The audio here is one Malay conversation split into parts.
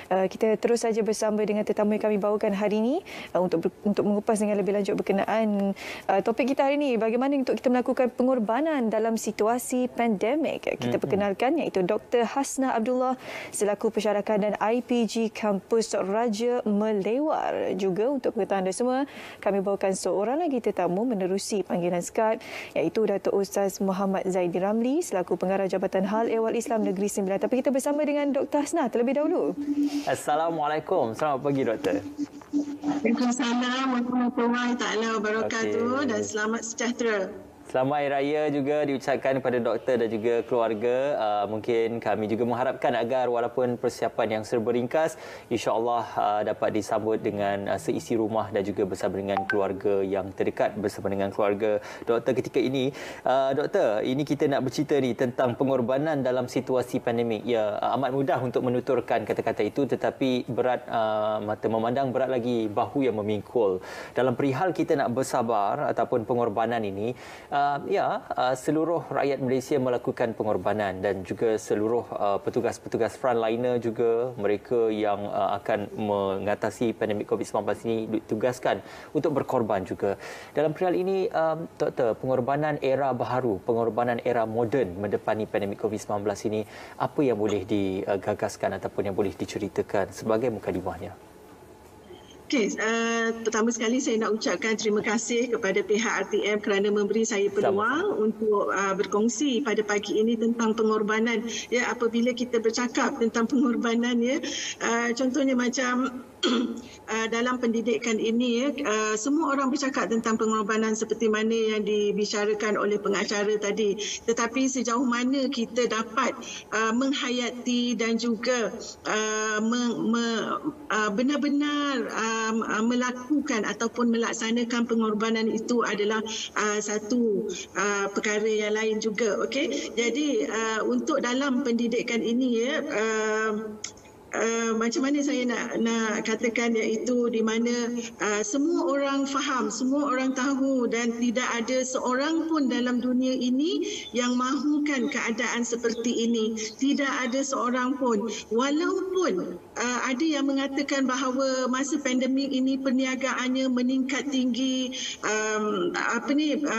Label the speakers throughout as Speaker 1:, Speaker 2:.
Speaker 1: Kita terus saja bersama dengan tetamu yang kami bawakan hari ini untuk mengupas dengan lebih lanjut berkenaan topik kita hari ini, bagaimana untuk kita melakukan pengorbanan dalam situasi pandemik. Kita perkenalkan iaitu Dr. Hasnah Abdullah selaku Pensyarakan dan IPG Kampus Raja Melewar. Juga untuk pengetahuan anda semua, kami bawakan seorang lagi tetamu menerusi panggilan Skype iaitu Datuk Ustaz Muhammad Zaidi Ramli selaku Pengarah Jabatan Hal Ehwal Islam Negeri Sembilan. Tapi kita bersama dengan Dr. Hasnah terlebih dahulu.
Speaker 2: Assalamualaikum. Selamat pagi, Doktor.
Speaker 3: Waalaikumsalam warahmatullahi taala wabarakatuh dan selamat sejahtera.
Speaker 2: Selamat Hari Raya juga diucapkan kepada doktor dan juga keluarga. Mungkin kami juga mengharapkan agar walaupun persiapan yang serba ringkas, insya-Allah dapat disambut dengan seisi rumah dan juga bersama dengan keluarga yang terdekat, bersama dengan keluarga doktor ketika ini. Doktor, ini kita nak bercerita ni tentang pengorbanan dalam situasi pandemik. Ya, amat mudah untuk menuturkan kata-kata itu, tetapi berat mata memandang, berat lagi bahu yang memikul. Dalam perihal kita nak bersabar ataupun pengorbanan ini, seluruh rakyat Malaysia melakukan pengorbanan dan juga seluruh petugas-petugas frontliner juga, mereka yang akan mengatasi pandemik COVID-19 ini ditugaskan untuk berkorban juga. Dalam perihal ini, Doktor, pengorbanan era baharu, pengorbanan era moden mendepani pandemik COVID-19 ini, apa yang boleh digagaskan ataupun yang boleh diceritakan sebagai mukadimahnya?
Speaker 3: Okey, pertama sekali saya nak ucapkan terima kasih kepada pihak RTM kerana memberi saya peluang untuk berkongsi pada pagi ini tentang pengorbanan. Ya, apabila kita bercakap tentang pengorbanan, contohnya macam dalam pendidikan ini, semua orang bercakap tentang pengorbanan seperti mana yang dibicarakan oleh pengacara tadi. Tetapi sejauh mana kita dapat menghayati dan juga benar-benar melakukan ataupun melaksanakan pengorbanan itu adalah satu perkara yang lain juga. Okey, jadi untuk dalam pendidikan ini, macam mana saya nak katakan, iaitu di mana semua orang faham, semua orang tahu dan tidak ada seorang pun dalam dunia ini yang mahukan keadaan seperti ini. Tidak ada seorang pun, walaupun ada yang mengatakan bahawa masa pandemik ini perniagaannya meningkat tinggi,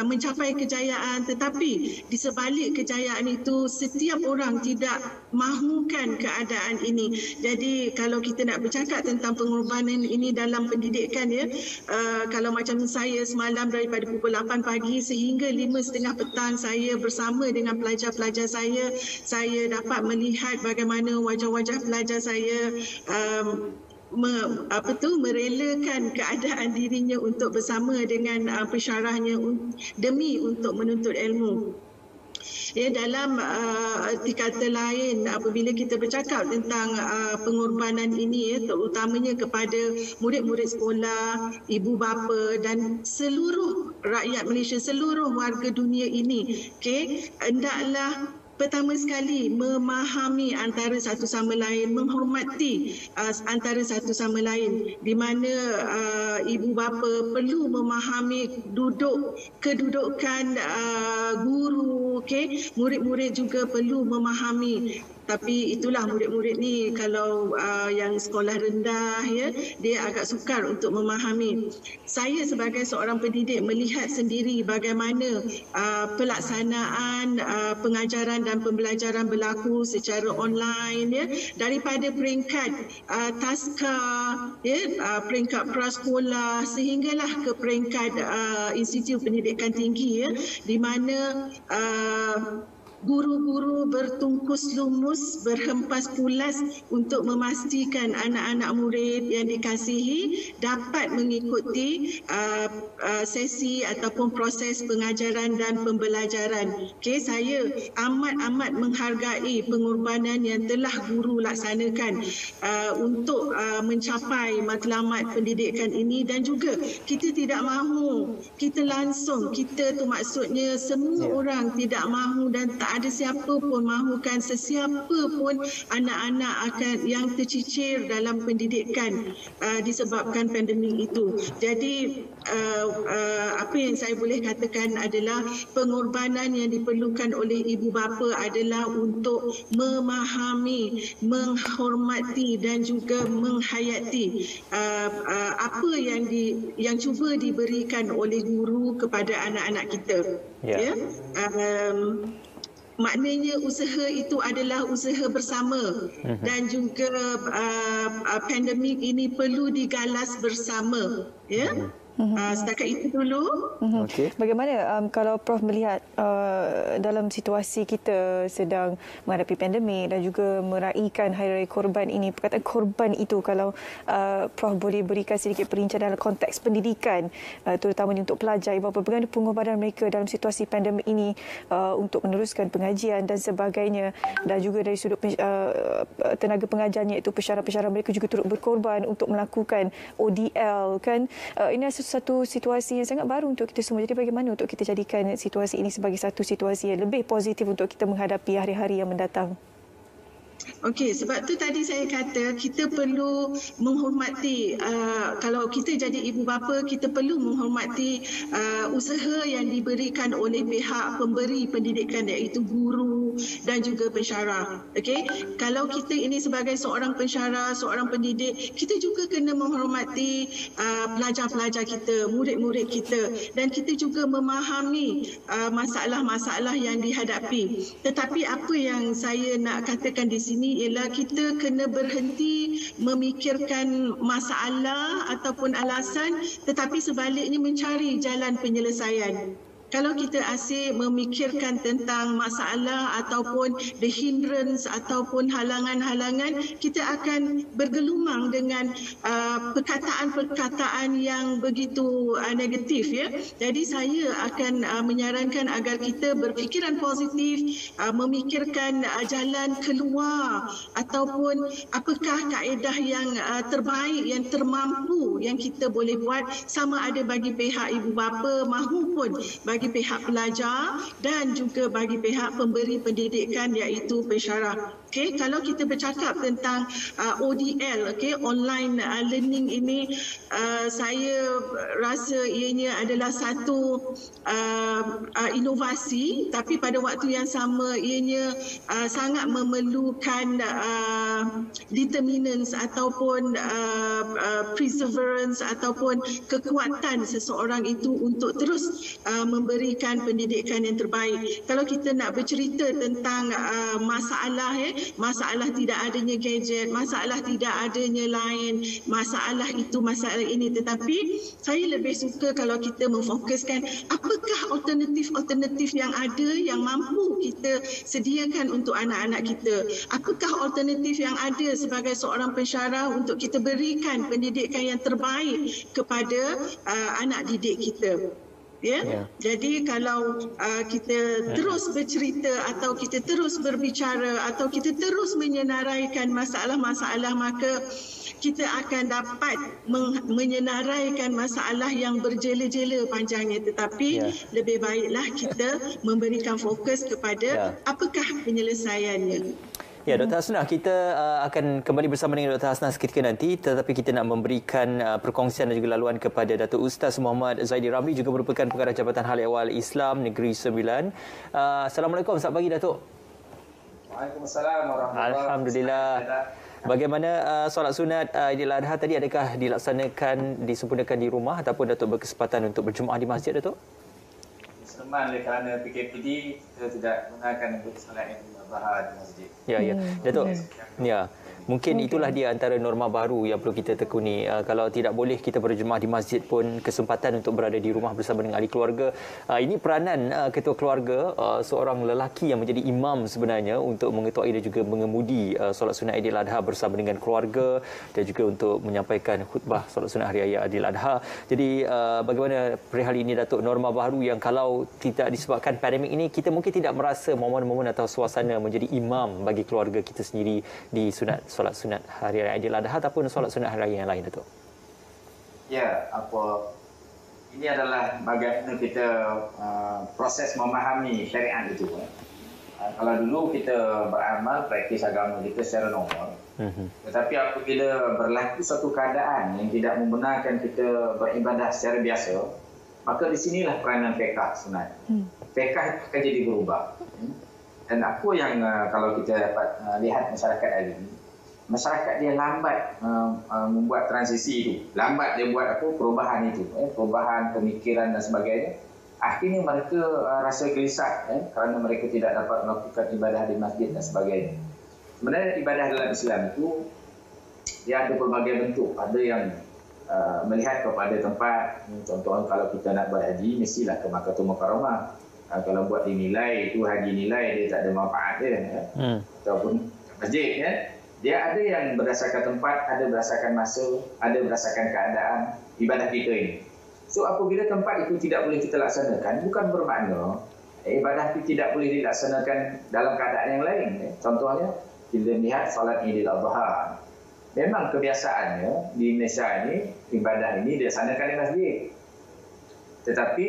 Speaker 3: mencapai kejayaan, tetapi di sebalik kejayaan itu setiap orang tidak mahukan keadaan ini. Jadi kalau kita nak bercakap tentang pengorbanan ini dalam pendidikan, kalau macam saya semalam daripada pukul 8 pagi sehingga 5.30 petang saya bersama dengan pelajar-pelajar saya dapat melihat bagaimana wajah-wajah pelajar saya merelakan keadaan dirinya untuk bersama dengan pensyarahnya demi untuk menuntut ilmu. Ya, dalam arti kata lain, apabila kita bercakap tentang pengorbanan ini, terutamanya kepada murid-murid sekolah, ibu bapa dan seluruh rakyat Malaysia, seluruh warga dunia ini, hendaklah pertama sekali memahami antara satu sama lain, menghormati antara satu sama lain, di mana ibu bapa perlu memahami kedudukan guru, murid-murid juga perlu memahami. Tapi itulah murid-murid ni kalau yang sekolah rendah, dia agak sukar untuk memahami. Saya sebagai seorang pendidik melihat sendiri bagaimana pelaksanaan pengajaran dan pembelajaran berlaku secara online, daripada peringkat taska, peringkat prasekolah sehinggalah ke peringkat institut pendidikan tinggi, di mana guru-guru bertungkus lumus, berhempas pulas untuk memastikan anak-anak murid yang dikasihi dapat mengikuti sesi ataupun proses pengajaran dan pembelajaran. Saya amat-amat menghargai pengorbanan yang telah guru laksanakan untuk mencapai matlamat pendidikan ini, dan juga kita tidak mahu, kita tu maksudnya semua orang tidak mahu dan tak ada siapa pun mahukan sesiapa pun anak-anak akan yang tercicir dalam pendidikan disebabkan pandemik itu. Jadi apa yang saya boleh katakan adalah pengorbanan yang diperlukan oleh ibu bapa adalah untuk memahami, menghormati dan juga menghayati apa yang cuba diberikan oleh guru kepada anak-anak kita. Maknanya usaha itu adalah usaha bersama dan juga pandemik ini perlu digalas bersama. Setakat itu dulu.
Speaker 1: Okay. Bagaimana kalau Prof melihat dalam situasi kita sedang menghadapi pandemik dan juga meraihkan Hari Raya Korban ini, perkataan korban itu kalau Prof boleh berikan sedikit perincian dalam konteks pendidikan, terutamanya untuk pelajar, bagaimana pengorbanan mereka dalam situasi pandemik ini untuk meneruskan pengajian dan sebagainya, dan juga dari sudut tenaga pengajarnya, iaitu pensyarah-pensyarah mereka juga turut berkorban untuk melakukan ODL kan. Ini satu situasi yang sangat baru untuk kita semua. Jadi bagaimana untuk kita jadikan situasi ini sebagai satu situasi yang lebih positif untuk kita menghadapi hari-hari yang mendatang?
Speaker 3: Okey, sebab tu tadi saya kata kita perlu menghormati, kalau kita jadi ibu bapa, kita perlu menghormati usaha yang diberikan oleh pihak pemberi pendidikan, iaitu guru dan juga pensyarah. Okey, kalau kita ini sebagai seorang pensyarah, seorang pendidik, kita juga kena menghormati pelajar-pelajar kita, murid-murid kita, dan kita juga memahami masalah-masalah yang dihadapi. Tetapi apa yang saya nak katakan di sini ialah kita kena berhenti memikirkan masalah ataupun alasan, tetapi sebaliknya mencari jalan penyelesaian. Kalau kita asyik memikirkan tentang masalah ataupun the hindrance ataupun halangan-halangan, kita akan bergelumang dengan perkataan-perkataan yang begitu negatif. Jadi saya akan menyarankan agar kita berfikiran positif, memikirkan jalan keluar ataupun apakah kaedah yang terbaik, yang termampu yang kita boleh buat, sama ada bagi pihak ibu bapa mahupun bagi pihak pelajar dan juga bagi pihak pemberi pendidikan, iaitu pensyarah. Okey, kalau kita bercakap tentang ODL, online learning ini, saya rasa ianya adalah satu inovasi, tapi pada waktu yang sama ianya sangat memerlukan determinants ataupun perseverance ataupun kekuatan seseorang itu untuk terus memberikan pendidikan yang terbaik. Kalau kita nak bercerita tentang masalah tidak adanya gadget, masalah tidak adanya lain, masalah itu, masalah ini, tetapi saya lebih suka kalau kita memfokuskan apakah alternatif yang ada yang mampu kita sediakan untuk anak-anak kita. Apakah alternatif yang ada sebagai seorang pensyarah untuk kita berikan pendidikan yang terbaik kepada anak didik kita. Jadi kalau kita terus bercerita atau kita terus berbicara atau kita terus menyenaraikan masalah-masalah, maka kita akan dapat menyenaraikan masalah yang berjela-jela panjangnya. Tetapi lebih baiklah kita memberikan fokus kepada apakah penyelesaiannya.
Speaker 2: Ya, Dr. Hasnah, kita akan kembali bersama dengan Dr. Hasnah seketika nanti, tetapi kita nak memberikan perkongsian dan juga laluan kepada Datuk Ustaz Muhammad Zaidi Ramli, juga merupakan pengarah Jabatan Hal Ehwal Islam Negeri Sembilan. Assalamualaikum, selamat pagi Datuk.
Speaker 4: Waalaikumsalam warahmatullahi wabarakatuh.
Speaker 2: Alhamdulillah. Bagaimana solat sunat Aidil Adha tadi, adakah dilaksanakan, disempurnakan di rumah ataupun Datuk berkesempatan untuk berjemaah di masjid, Datuk?
Speaker 4: Selama kerana PKPD, kita tidak gunakan untuk solat Adha di masjid.
Speaker 2: Ya, Datuk. Ya. Mungkin itulah dia antara norma baru yang perlu kita tekuni. Kalau tidak boleh kita berjemaah di masjid pun, kesempatan untuk berada di rumah bersama dengan ahli keluarga. Ini peranan ketua keluarga, seorang lelaki yang menjadi imam sebenarnya untuk mengetuai dan juga mengemudi solat sunat Aidil Adha bersama dengan keluarga dan juga untuk menyampaikan khutbah solat sunat Hari Raya Aidil Adha. Jadi bagaimana perihal ini, Datuk, norma baru yang kalau tidak disebabkan pandemik ini, kita mungkin tidak merasa momen-momen atau suasana menjadi imam bagi keluarga kita sendiri di solat sunat Hari Raya Aidil Adha ataupun solat sunat hari raya yang lain, Datuk?
Speaker 4: Ya, ini adalah bagaimana kita proses memahami syariat itu.
Speaker 5: Kalau dulu kita beramal, praktis agama kita secara normal. Tetapi apabila berlaku satu keadaan yang tidak membenarkan kita beribadah secara biasa, maka di sinilah peranan fiqh sebenarnya. Fiqh akan jadi berubah. Dan apa yang kalau kita dapat lihat masyarakat hari ini, masyarakat dia lambat membuat transisi itu. Lambat dia buat perubahan itu, perubahan pemikiran dan sebagainya. Akhirnya mereka rasa gelisah kerana mereka tidak dapat melakukan ibadah di masjid dan sebagainya. Sebenarnya ibadah dalam Islam itu dia ada berbagai bentuk. Ada yang melihat kepada tempat, contohnya kalau kita nak berhaji mestilah ke Makkah Mukarramah. Kalau buat dinilai itu haji nilai dia tak ada manfaat dia ataupun masjid dia ada yang berdasarkan tempat, ada berdasarkan masa, ada berdasarkan keadaan ibadah kita ini. So apabila tempat itu tidak boleh kita laksanakan, bukan bermakna ibadah itu tidak boleh dilaksanakan dalam keadaan yang lain. Contohnya kita lihat solat Idul Adha. Memang kebiasaannya di Indonesia ini ibadah ini dilaksanakan di masjid. Tetapi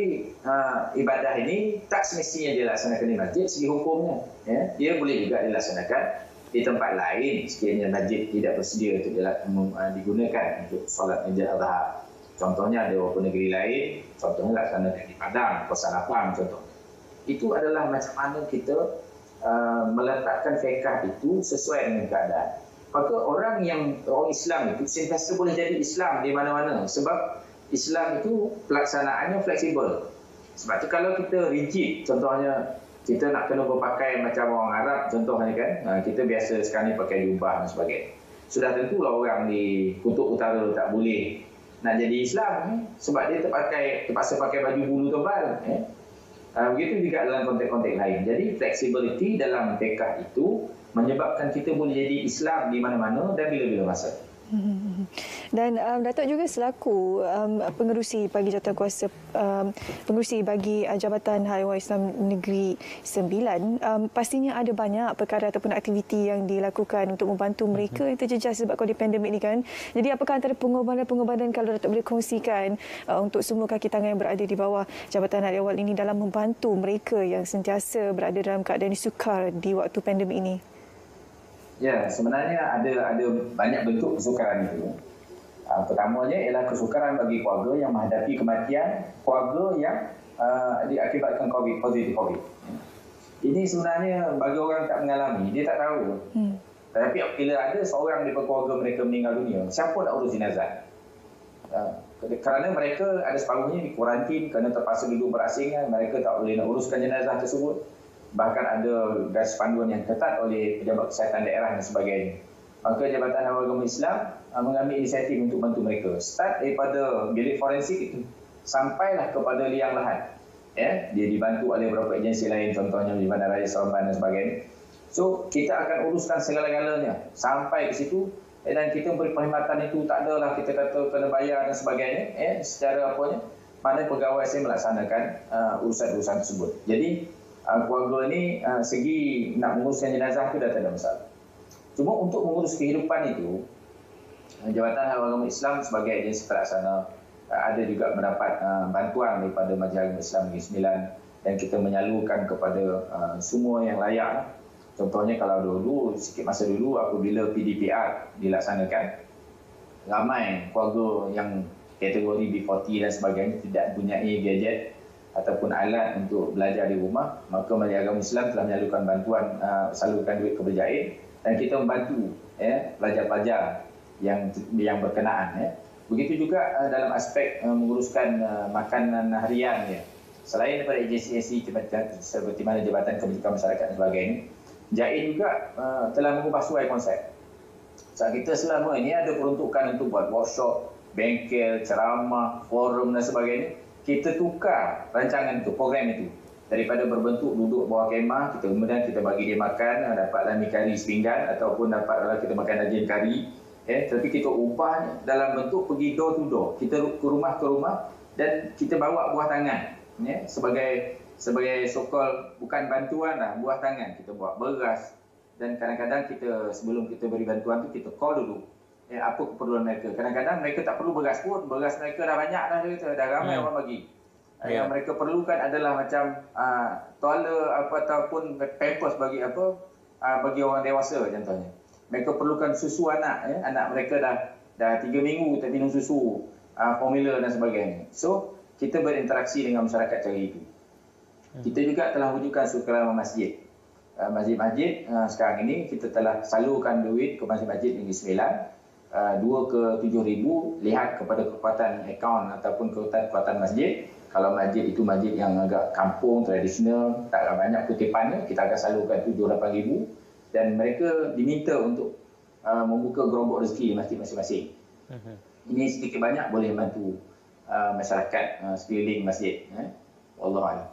Speaker 5: ibadah ini tak semestinya dilaksanakan di masjid segi hukumnya. Dia boleh juga dilaksanakan di tempat lain sekiranya masjid tidak bersedia untuk digunakan untuk solat Idul Adha. Contohnya ada beberapa negeri lain, contohnya laksanakan di Padang, Kuala Lapang contohnya. Itu adalah macam mana kita meletakkan fiqh itu sesuai dengan keadaan. Maka orang Islam itu sentiasa boleh jadi Islam di mana-mana sebab Islam itu pelaksanaannya fleksibel. Sebab tu kalau kita rigid, contohnya kita nak kena berpakaian macam orang Arab contohnya kan, kita biasa sekarang ni pakai jubah dan sebagainya. Sudah tentulah orang di kutub utara tak boleh nak jadi Islam sebab dia terpaksa pakai baju bulu tebal. Begitu juga dalam konteks-konteks lain. Jadi flexibility dalam fiqh itu menyebabkan kita boleh jadi Islam di mana-mana dan bila-bila masa.
Speaker 1: Dan Datuk juga selaku pengerusi bagi jawatankuasa pengerusi bagi Jabatan Hal Ehwal Islam Negeri Sembilan, pastinya ada banyak perkara ataupun aktiviti yang dilakukan untuk membantu mereka yang terjejas sebab pandemik ini kan. Jadi apakah antara pengorbanan kalau Datuk boleh kongsikan untuk semua kaki tangan yang berada di bawah Jabatan Hal Ehwal ini dalam membantu mereka yang sentiasa berada dalam keadaan sukar di waktu pandemik ini?
Speaker 5: Ya, sebenarnya ada banyak bentuk kesukaran itu. Pertamanya ialah kesukaran bagi keluarga yang menghadapi kematian keluarga yang diakibatkan positif COVID. Ini sebenarnya bagi orang tak mengalami, dia tak tahu. Tetapi bila ada seorang di keluarga mereka meninggal dunia, siapa nak urus jenazah? Kerana mereka ada separuhnya di kuarantin kerana terpaksa duduk berasingan, mereka tak boleh nak uruskan jenazah tersebut. Bahkan ada garis panduan yang ketat oleh pejabat kesihatan daerah dan sebagainya. Maka Jabatan Hal Agama Islam mengambil inisiatif untuk bantu mereka. Start daripada bilik forensik itu sampailah kepada liang lahat. Dia dibantu oleh beberapa agensi lain, contohnya di Bandaraya Seremban dan sebagainya. So kita akan uruskan segala-galanya sampai ke situ dan kita beri perkhidmatan itu tak adalah kita kata kena bayar dan sebagainya. Secara apanya, mana pegawai saya melaksanakan urusan-urusan tersebut. Jadi keluarga ni segi nak menguruskan jenazah itu dah tak ada masalah. Cuma untuk mengurus kehidupan itu, Jabatan Hal Agama Islam sebagai agensi pelaksana ada juga mendapat bantuan daripada Majlis Agama Islam Negeri Sembilan dan kita menyalurkan kepada semua yang layak. Contohnya kalau dulu, sikit masa dulu apabila PDPR dilaksanakan, ramai keluarga yang kategori B40 dan sebagainya tidak mempunyai gadget ataupun alat untuk belajar di rumah, maka Majlis Agama Islam telah menyalurkan bantuan salurkan duit ke berjaya dan kita membantu pelajar-pelajar yang berkenaan. Begitu juga dalam aspek menguruskan makanan harian selain daripada agensi-agensi seperti mana Jabatan Kebajikan Masyarakat dan sebagainya, JAID juga telah mengubah suai konsep. Saat kita selama ini ada peruntukan untuk buat workshop, bengkel, ceramah, forum dan sebagainya, kita tukar rancangan itu, program itu. Daripada berbentuk duduk bawah kemah, kemudian kita bagi dia makan, dapatlah mi kari sepinggan ataupun dapatlah kita makan daging kari. Tapi kita ubah dalam bentuk pergi door to door. Kita ke rumah dan kita bawa buah tangan. Sebagai so-called bukan bantuan lah, buah tangan. Kita bawa beras. Dan kadang-kadang kita sebelum kita beri bantuan tu kita call dulu. Apa keperluan mereka. Kadang-kadang mereka tak perlu beras pun. Beras mereka dah banyak dah, dah ramai orang bagi. Yang mereka perlukan adalah macam toilet ataupun pampers bagi bagi orang dewasa contohnya. Mereka perlukan susu anak, anak mereka dah 3 minggu tak minum susu, formula dan sebagainya. So kita berinteraksi dengan masyarakat cara itu. Kita juga telah wujudkan sukarama masjid. Masjid-masjid sekarang ini kita telah salurkan duit ke masjid-masjid Negeri Sembilan, 2 ke 7,000, lihat kepada kekuatan akaun ataupun kekuatan masjid. Kalau masjid itu masjid yang agak kampung, tradisional, tak banyak kutipannya, kita akan salurkan 7-8,000 dan mereka diminta untuk membuka gerobak rezeki masjid masing-masing. Ini sedikit banyak boleh membantu masyarakat sekeliling masjid. Wallahualam.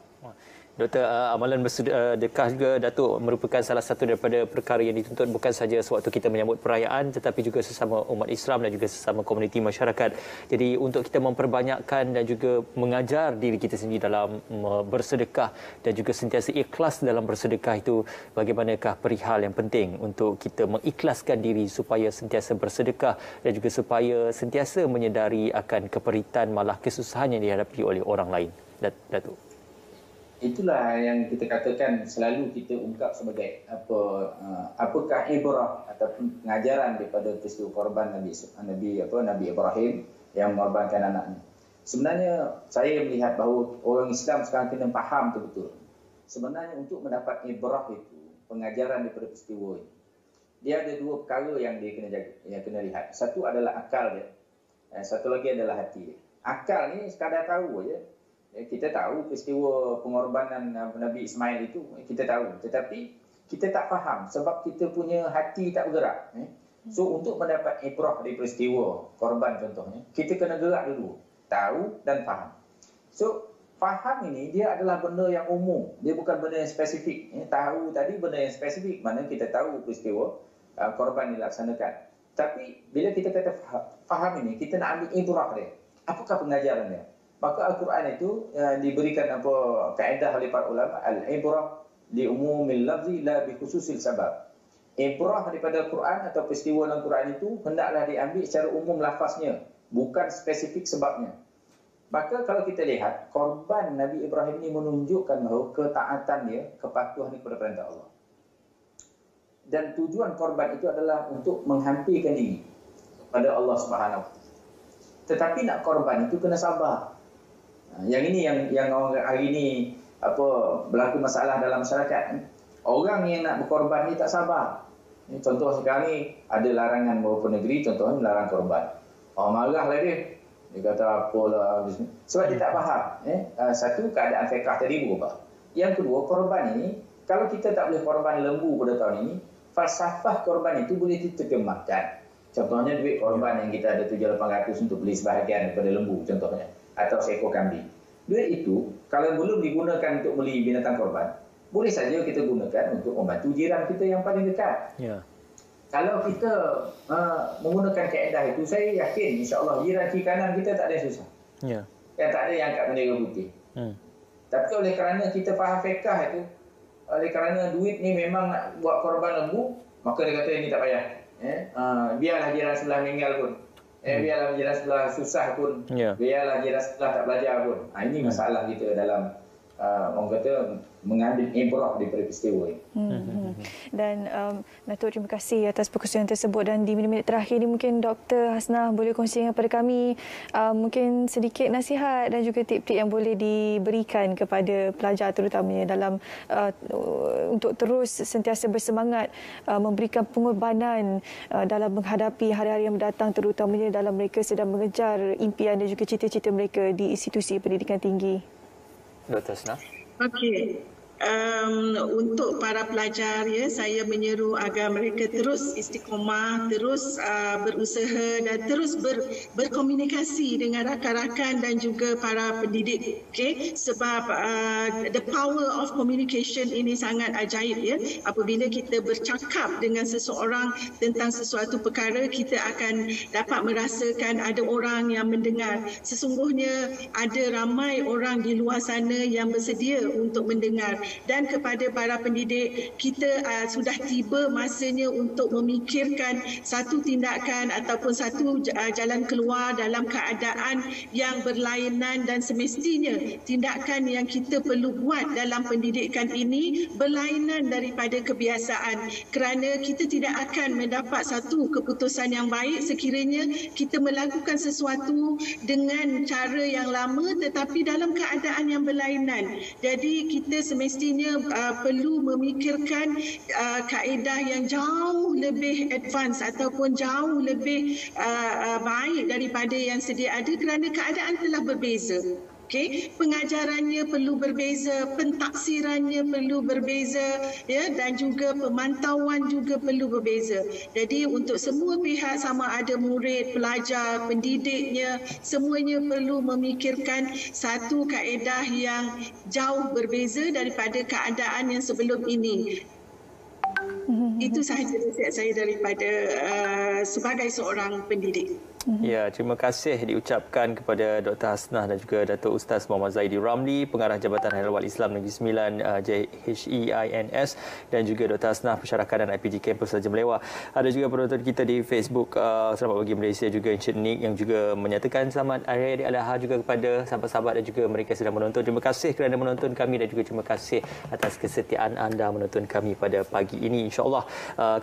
Speaker 2: Doktor, amalan bersedekah juga, Datuk, merupakan salah satu daripada perkara yang dituntut bukan saja sewaktu kita menyambut perayaan tetapi juga sesama umat Islam dan juga sesama komuniti masyarakat. Jadi untuk kita memperbanyakkan dan juga mengajar diri kita sendiri dalam bersedekah dan juga sentiasa ikhlas dalam bersedekah itu, bagaimanakah perihal yang penting untuk kita mengikhlaskan diri supaya sentiasa bersedekah dan juga supaya sentiasa menyedari akan keperitan malah kesusahan yang dihadapi oleh orang lain, Datuk?
Speaker 5: Itulah yang kita katakan selalu kita ungkap sebagai apakah ibrah ataupun pengajaran daripada peristiwa korban Nabi Ibrahim yang mengorbankan anaknya. Sebenarnya saya melihat bahawa orang Islam sekarang kena faham betul-betul. Sebenarnya untuk mendapat ibrah itu, pengajaran daripada peristiwa ini, dia ada 2 perkara yang dia kena jaga, yang kena lihat. Satu adalah akal dia, satu lagi adalah hati dia. Akal ni sekadar tahu aja. Kita tahu peristiwa pengorbanan Nabi Ismail itu, kita tahu. Tetapi kita tak faham sebab kita punya hati tak bergerak. So untuk mendapat ibrah dari peristiwa korban contohnya, kita kena gerak dulu. Tahu dan faham. So faham ini dia adalah benda yang umum. Dia bukan benda yang spesifik. Tahu tadi benda yang spesifik. Mana kita tahu peristiwa korban dilaksanakan. Tapi bila kita kata faham ini, kita nak ambil ibrah dia. Apakah pengajaran dia? Maka Al-Quran itu diberikan kaedah oleh para ulama, al-ibrah li umumil lafzi la bi khususil sabab. Ibrah daripada Al-Quran atau peristiwa dalam Quran itu hendaklah diambil secara umum lafaznya, bukan spesifik sebabnya. Maka kalau kita lihat, korban Nabi Ibrahim ini menunjukkan bahawa ketaatan dia, kepatuhan kepada perintah Allah. Dan tujuan korban itu adalah untuk menghampirkan diri kepada Allah Subhanahu. Tetapi nak korban itu kena sabar. Yang ini yang hari ini berlaku masalah dalam masyarakat. Orang yang nak berkorban ni tak sabar. Contoh sekarang ni ada larangan beberapa negeri, contohnya melarang korban. Marahlah dia. Dia kata apalah. Sebab dia tak faham. Satu, keadaan fiqh tadi berubah. Yang kedua, korban ini, kalau kita tak boleh korban lembu pada tahun ini, falsafah korban itu boleh diterjemahkan. Contohnya duit korban yang kita ada 700-800 untuk beli sebahagian daripada lembu contohnya, atau seekor kambing. Duit itu kalau belum digunakan untuk beli binatang korban, boleh saja kita gunakan untuk membantu jiran kita yang paling dekat. Kalau kita menggunakan kaedah itu, saya yakin insya-Allah jiran kiri kanan kita tak ada yang susah. Yang tak ada yang angkat bendera putih. Tapi oleh kerana kita faham fiqh itu, oleh kerana duit ni memang nak buat korban lembu, maka dia kata ini tak payah. Biarlah jiran sebelah meninggal pun. Biarlah jiran sebelah susah pun. Biarlah jiran sebelah tak belajar pun. Ini masalah kita dalam orang kata mengambil ibrah daripada peristiwa ini.
Speaker 1: Dan Datuk, terima kasih atas perkongsian tersebut. Dan di minit-minit terakhir ini mungkin Dr. Hasnah boleh kongsi kepada kami mungkin sedikit nasihat dan juga tip-tip yang boleh diberikan kepada pelajar terutamanya dalam untuk terus sentiasa bersemangat memberikan pengorbanan dalam menghadapi hari-hari yang mendatang, terutamanya dalam mereka sedang mengejar impian dan juga cita-cita mereka di institusi pendidikan tinggi.
Speaker 2: Dr. Hasnah.
Speaker 3: Okey. Untuk para pelajar, saya menyeru agar mereka terus istiqomah, terus berusaha dan terus berkomunikasi dengan rakan-rakan dan juga para pendidik. Sebab the power of communication ini sangat ajaib. Apabila kita bercakap dengan seseorang tentang sesuatu perkara, kita akan dapat merasakan ada orang yang mendengar. Sesungguhnya ada ramai orang di luar sana yang bersedia untuk mendengar. Dan kepada para pendidik, kita sudah tiba masanya untuk memikirkan satu tindakan ataupun satu jalan keluar dalam keadaan yang berlainan, dan semestinya tindakan yang kita perlu buat dalam pendidikan ini berlainan daripada kebiasaan, kerana kita tidak akan mendapat satu keputusan yang baik sekiranya kita melakukan sesuatu dengan cara yang lama tetapi dalam keadaan yang berlainan. Jadi kita semestinya perlu memikirkan kaedah yang jauh lebih advance ataupun jauh lebih baik daripada yang sedia ada, kerana keadaan telah berbeza. Pengajarannya perlu berbeza, pentaksirannya perlu berbeza, ya, dan juga pemantauan juga perlu berbeza. Jadi untuk semua pihak, sama ada murid, pelajar, pendidiknya, semuanya perlu memikirkan satu kaedah yang jauh berbeza daripada keadaan yang sebelum ini. Itu sahaja nasihat saya daripada sebagai seorang pendidik.
Speaker 2: Ya, terima kasih diucapkan kepada Dr. Hasnah dan juga Datuk Ustaz Muhammad Zaidi Ramli, Pengarah Jabatan Halal Wal Islam Negeri Sembilan JHEINS, dan juga Dr. Hasnah, Pensyarah Kanan IPG Kampus Raja Melewah. Ada juga penonton kita di Facebook Selamat Pagi Malaysia, juga Encik Nick yang juga menyatakan selamat Hari Raya Al-Adha juga kepada sahabat-sahabat dan juga mereka sedang menonton. Terima kasih kerana menonton kami dan juga terima kasih atas kesetiaan anda menonton kami pada pagi ini. InsyaAllah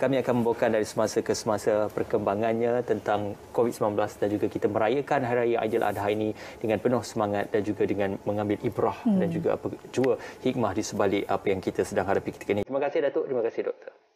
Speaker 2: kami akan membawakan dari semasa ke semasa perkembangannya tentang COVID-19 dan juga kita merayakan Hari Raya Aidil-Adha ini dengan penuh semangat dan juga dengan mengambil ibrah dan juga jua hikmah di sebalik apa yang kita sedang hadapi ketika ini. Terima kasih Datuk, terima kasih Doktor.